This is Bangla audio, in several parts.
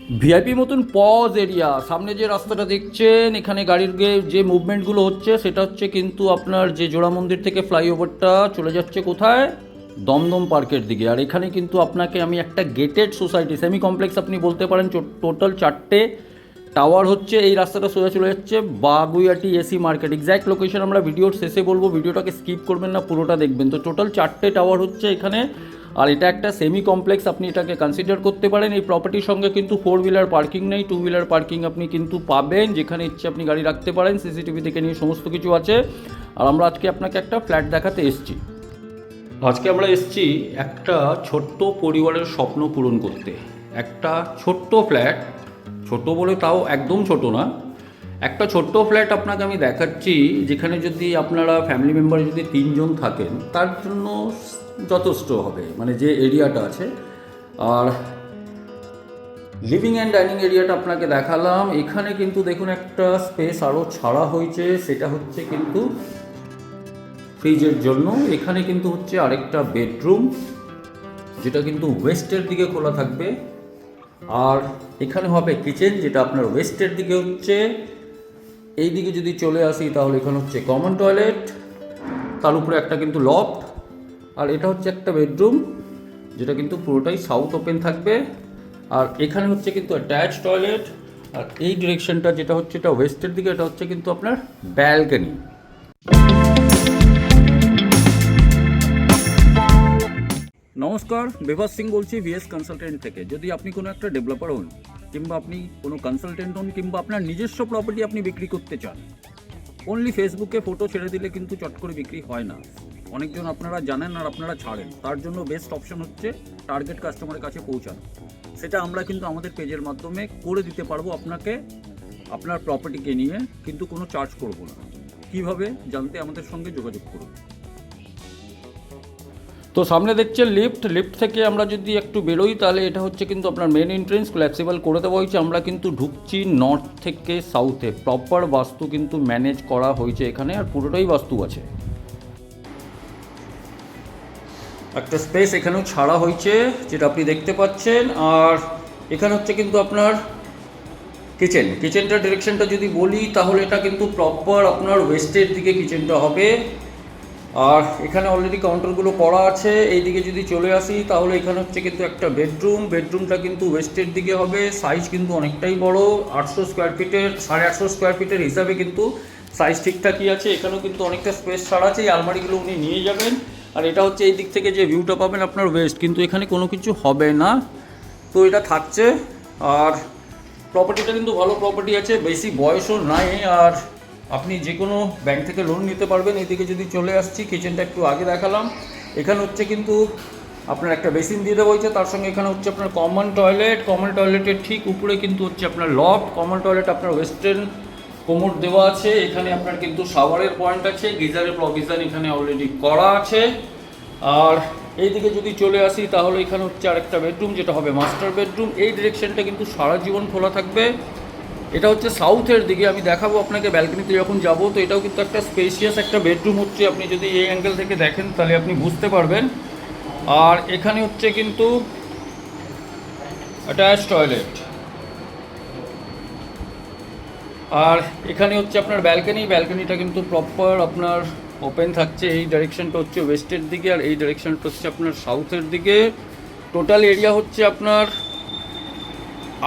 ভিআইপি মতন পজ এরিয়া, সামনে যে রাস্তাটা দেখছেন এখানে গাড়ির যে মুভমেন্টগুলো হচ্ছে সেটা হচ্ছে কিন্তু আপনার যে জোড়া মন্দির থেকে ফ্লাইওভারটা চলে যাচ্ছে কোথায়, দমদম পার্কের দিকে। আর এখানে কিন্তু আপনাকে আমি একটা গেটেড সোসাইটি সেমি কমপ্লেক্স আপনি বলতে পারেন, টোটাল 4টে টাওয়ার হচ্ছে, এই রাস্তাটা সোজা চলে যাচ্ছে Baguiati AC market. Exact location আমরা ভিডিওর শেষে বলবো, ভিডিওটাকে স্কিপ করবেন না, পুরোটা দেখবেন। তো টোটাল 4টে টাওয়ার হচ্ছে এখানে, আর এটা একটা সেমি কমপ্লেক্স, আপনি এটাকে কনসিডার করতে পারেন। এই প্রপার্টির সঙ্গে কিন্তু 4 হুইলার পার্কিং নেই, 2 হুইলার পার্কিং আপনি কিন্তু পাবেন, যেখানে ইচ্ছে আপনি গাড়ি রাখতে পারেন, সিসিটিভি থেকে নিয়ে সমস্ত কিছু আছে। আর আমরা আজকে আপনাকে একটা ফ্ল্যাট দেখাতে এসেছি। আজকে আমরা এসেছি একটা ছোট্ট পরিবারের স্বপ্ন পূরণ করতে। একটা ছোট্ট ফ্ল্যাট, ছোট বলে তাও একদম ছোট না, একটা ছোট্ট ফ্ল্যাট আপনাকে আমি দেখাচ্ছি, যেখানে যদি আপনারা ফ্যামিলি মেম্বার যদি 3 জন থাকেন তার জন্য যথেষ্ট হবে, মানে যে এরিয়াটা আছে। আর লিভিং অ্যান্ড ডাইনিং এরিয়াটা আপনাকে দেখালাম। এখানে কিন্তু দেখুন একটা স্পেস আরও ছাড়া হয়েছে, সেটা হচ্ছে কিন্তু ফ্রিজের জন্য। এখানে কিন্তু হচ্ছে আরেকটা বেডরুম, যেটা কিন্তু ওয়েস্টের দিকে খোলা থাকবে। আর এখানে হবে কিচেন, যেটা আপনার ওয়েস্টের দিকে হচ্ছে। এই দিকে যদি চলে আসি তাহলে এখানে হচ্ছে কমন টয়লেট, তার উপরে একটা কিন্তু লফট। আর এটা হচ্ছে একটা বেডরুম, যেটা কিন্তু পুরোটাই সাউথ ওপেন থাকবে। আর এখানে হচ্ছে কিন্তু অ্যাটাচ টয়লেট। আর এই ডিরেকশনটা যেটা হচ্ছে এটা ওয়েস্টের দিকে, এটা হচ্ছে কিন্তু আপনার ব্যালকনি। নমস্কার, বিভাস সিং বলছি ভিএস কনসালটেন্ট থেকে। যদি আপনি কোনো একটা ডেভেলপার হন, কিংবা আপনি কোনো কনসালটেন্ট হন, কিংবা আপনার নিজস্ব প্রপার্টি আপনি বিক্রি করতে চান, অনলি ফেসবুকে ফটো ছেড়ে দিলে কিন্তু চট করে বিক্রি হয় না। অনেকজন আপনারা জানেন আর আপনারা ছাড়েন, তার জন্য বেস্ট অপশন হচ্ছে টার্গেট কাস্টমারের কাছে পৌঁছানো। সেটা আমরা কিন্তু আমাদের পেজের মাধ্যমে করে দিতে পারবো আপনাকে, আপনার প্রপার্টিকে নিয়ে, কিন্তু কোনো চার্জ করব না। কিভাবে জানতে আমাদের সঙ্গে যোগাযোগ করুন। তো সামনে দেখছেন লিফট, লিফট থেকে আমরা যদি একটু বেরোই তাহলে এটা হচ্ছে কিন্তু আপনার মেন এন্ট্রেন্স, ফ্লেক্সিবল করে দেওয়া হয়েছে। আমরা কিন্তু ঢুকছি নর্থ থেকে সাউথে, প্রপার বাস্তু কিন্তু ম্যানেজ করা হয়েছে এখানে, আর পুরোটাই বাস্তু আছে। একটা স্পেস এখানেও ছাড়া হয়েছে, যেটা আপনি দেখতে পাচ্ছেন। আর এখানে হচ্ছে কিন্তু আপনার কিচেনটার ডিরেকশনটা যদি বলি তাহলে এটা কিন্তু প্রপার আপনার ওয়েস্টের দিকে কিচেনটা হবে। আর এখানে অলরেডি কাউন্টারগুলো করা আছে। এই দিকে যদি চলে আসি তাহলে এখানে হচ্ছে কিন্তু একটা বেডরুমটা কিন্তু ওয়েস্টের দিকে হবে। সাইজ কিন্তু অনেকটাই বড়, 800 স্কোয়ার ফিটের, 850 স্কোয়ার ফিটের হিসাবে কিন্তু সাইজ ঠিকঠাকই আছে। এখানেও কিন্তু অনেকটা স্পেস ছাড়া আছে, এই আলমারিগুলো উনি নিয়ে যাবেন। আর এটা হচ্ছে এই দিক থেকে যে ভিউটা পাবেন আপনার ওয়েস্ট, কিন্তু এখানে কোনো কিছু হবে না, তো এটা থাকছে। আর প্রপার্টিটা কিন্তু ভালো প্রপার্টি আছে, বেশি বয়সও নাই। আর আপনি যে কোনো ব্যাংক থেকে লোন নিতে পারবেন। এদিকে যদি চলে আসছি, কিচেনটা একটু আগে দেখালাম। এখানে হচ্ছে কিন্তু আপনার একটা বেসিন দিয়ে দেওয়া হয়েছে, তার সঙ্গে এখানে হচ্ছে আপনার কমন টয়লেটের ঠিক উপরে কিন্তু হচ্ছে আপনার লফট। কমন টয়লেট আপনার ওয়েস্টার্ন কোমোড দেওয়া আছে। এখানে আপনার কিন্তু শাওয়ারের পয়েন্ট আছে, গিজারের প্রভিশন এখানে অলরেডি করা আছে। আর এইদিকে যদি চলে আসি তাহলে এখানে হচ্ছে আরেকটা বেডরুম, যেটা হবে মাস্টার বেডরুম। এই ডিরেকশনটা কিন্তু সারা জীবন খোলা থাকবে। এটা হচ্ছে সাউথের দিকে, আমি দেখাবো আপনাকে ব্যালকনিতে যখন যাব। তো এটাও কিন্তু একটা স্পেশিয়াস একটা বেডরুম হচ্ছে, আপনি যদি এই অ্যাঙ্গেল থেকে দেখেন তাহলে আপনি বুঝতে পারবেন। আর এখানে হচ্ছে কিন্তু অ্যাটাচ টয়লেট। আর এখানে হচ্ছে আপনার ব্যালকনিটা কিন্তু প্রপার আপনার ওপেন থাকছে। এই ডাইরেকশনটা হচ্ছে ওয়েস্টের দিকে, আর এই ডাইরেকশনটা হচ্ছে আপনার সাউথের দিকে। টোটাল এরিয়া হচ্ছে আপনার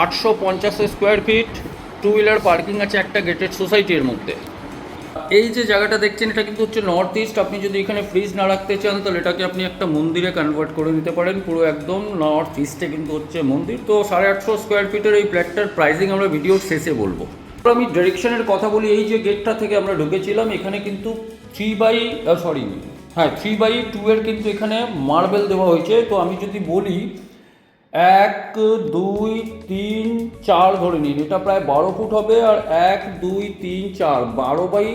850 স্কোয়ার ফিট। 2 হুইলার পার্কিং আছে একটা গেটেড সোসাইটির মধ্যে। এই যে জায়গাটা দেখছেন এটা কিন্তু হচ্ছে নর্থ ইস্ট। আপনি যদি এখানে ফ্রিজ না রাখতে চান তাহলে এটাকে আপনি একটা মন্দিরে কনভার্ট করে নিতে পারেন। পুরো একদম নর্থ ইস্টে কিন্তু হচ্ছে মন্দির। তো 850 স্কোয়ার ফিটের এই ফ্ল্যাটটার প্রাইসিং আমরা ভিডিওর শেষে বলবো। আমি ডিরেকশনের কথা বলি, এই যে গেটটা থেকে আমরা ঢুকেছিলাম এখানে কিন্তু 3/2 এর কিন্তু এখানে মার্বেল দেওয়া হয়েছে। তো আমি যদি বলি 1 2 3 4 ধরে নিন, এটা প্রায় 12 ফুট হবে। আর 1 2 3 4 12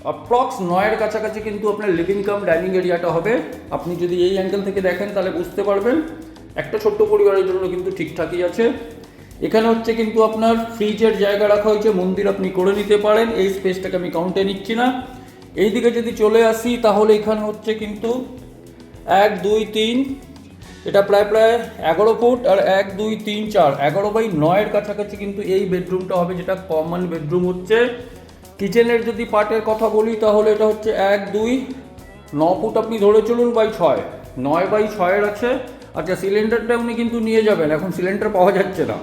অ্যাপ্রক্স 9-এর কাছাকাছি কিন্তু আপনার লিভিং কাম ডাইনিং এরিয়াটা হবে। আপনি যদি এই অ্যাঙ্গেল থেকে দেখেন তাহলে বুঝতে পারবেন একটা ছোট্ট পরিবারের জন্য কিন্তু ঠিকঠাকই আছে। এখানে হচ্ছে কিন্তু আপনার ফ্রিজের জায়গা রাখা হয়েছে, মন্দির আপনি করে নিতে পারেন। এই স্পেসটাকে আমি কাউন্টে নিচ্ছি না। এই দিকে যদি চলে আসি তাহলে এখানে হচ্ছে কিন্তু 1 2 3 এটা প্রায় 11 ফুট আর 1 2 3 4 11/9 কাছাকাছি কিন্তু এই বেডরুমটা হবে, যেটা কমন বেডরুম হচ্ছে। কিচেনের যদি পার্টের কথা বলি তাহলে এটা হচ্ছে 1 2 9 ফুট আপনি ধরে চলুন বাই 6, 9/6 আছে। আচ্ছা, সিলিন্ডারটা উনি কিন্তু নিয়ে যাবেন, এখন সিলিন্ডার পাওয়া যাচ্ছে না।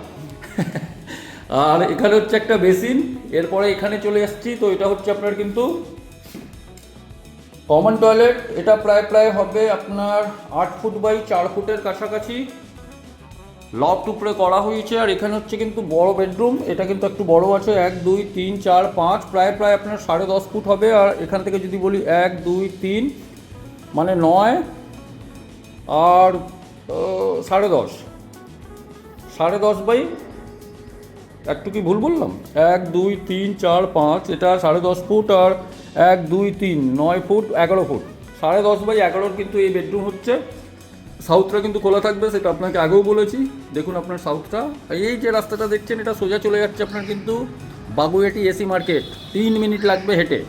আর এখানে হচ্ছে একটা বেসিন, এরপরে এখানে চলে আসছি। তো এটা হচ্ছে আপনার কিন্তু কমন টয়লেট। এটা প্রায় হবে আপনার 8 ফুট বাই 4 ফুটের কাছাকাছি, লফট উপরে করা হয়েছে। আর এখানে হচ্ছে কিন্তু বড় বেডরুম, এটা কিন্তু একটু বড় আছে, 1 2 3 4 5 প্রায় আপনার 10.5 ফুট হবে। আর এখান থেকে যদি বলি 1 2 3 মানে 9 আর 10.5 বাই, একটু কি ভুল বললাম, 1 2 3 4 5, এটা 10.5 ফুট আর 1 2 3 9 ফুট 11 ফুট, 10.5/11 কিন্তু এই বেডরুম হচ্ছে। সাউথটা কিন্তু খোলা থাকবে, সেটা আপনাকে আগেও বলেছি। দেখুন আপনার সাউথটা, এই যে রাস্তাটা দেখছেন এটা সোজা চলে যাচ্ছে আপনার কিন্তু বাগুইআটি এসি মার্কেট, 3 মিনিট লাগবে হেঁটে।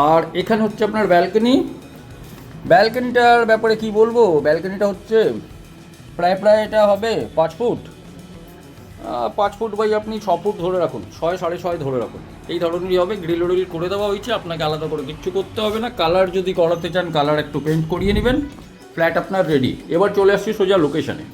আর এখানে হচ্ছে আপনার ব্যালকনি। ব্যালকনিটার ব্যাপারে কি বলবো, ব্যালকনিটা হচ্ছে প্রায় এটা হবে 5 ফুট, 5 ফুট বাই আপনি 6 ফুট ধরে রাখুন, 6 6.5 ধরে রাখুন, এই ধরনেরই হবে। গ্রিল করে দেওয়া হয়েছে, আপনাকে আলাদা করে কিচ্ছু করতে হবে না। কালার যদি করাতে চান কালার একটু পেন্ট করিয়ে নেবেন, ফ্ল্যাট আপনার রেডি। এবার চলে আসছি সোজা লোকেশনে।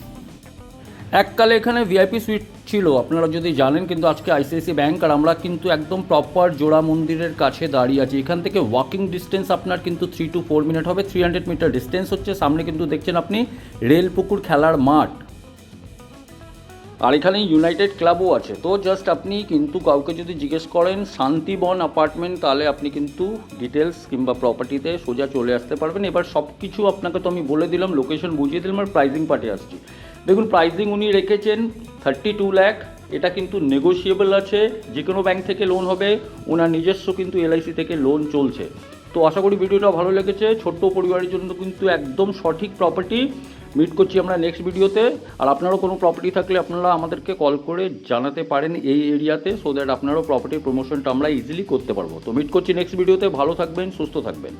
এককালে এখানে ভিআইপি সুইট ছিল, আপনারা যদি জানেন, কিন্তু আজকে আইসিআইসি ব্যাংক। আর আমরা কিন্তু একদম প্রপার জোড়া মন্দিরের কাছে দাঁড়িয়ে আছি। এখান থেকে ওয়াকিং ডিস্টেন্স আপনার কিন্তু 3 to 4 মিনিট হবে, 300 মিটার ডিস্টেন্স হচ্ছে। সামনে কিন্তু দেখছেন আপনি রেলপুকুর খেলার মাঠ, আর এখানে ইউনাইটেড ক্লাবও আছে। তো জাস্ট আপনি কিন্তু কাউকে যদি জিজ্ঞেস করেন শান্তিবন অ্যাপার্টমেন্ট, তাহলে আপনি কিন্তু ডিটেলস কিংবা প্রপার্টিতে সোজা চলে আসতে পারবেন। এবার সব কিছু আপনাকে তো আমি বলে দিলাম, লোকেশন বুঝিয়ে দিলাম, আর প্রাইজিং পার্টে আসছি। দেখুন প্রাইজিং উনি রেখেছেন 32 লাখ, এটা কিন্তু নেগোশিয়েবল আছে, যে কোনো ব্যাংক থেকে লোন হবে, ওনার নিজস্ব কিন্তু এলআইসি থেকে লোন চলছে। তো আশা করি ভিডিওটা ভালো লেগেছে। ছোট্ট পরিবারের জন্য কিন্তু একদম সঠিক প্রপার্টি। মিট করছি আমরা নেক্সট ভিডিওতে। আর আপনারও কোনো প্রপার্টি থাকলে আপনারা আমাদেরকে কল করে জানাতে পারেন এই এরিয়াতে, সো দ্যাট আপনারও প্রপার্টির প্রমোশনটা আমরা ইজিলি করতে পারবো। তো মিট করছি নেক্সট ভিডিওতে, ভালো থাকবেন, সুস্থ থাকবেন।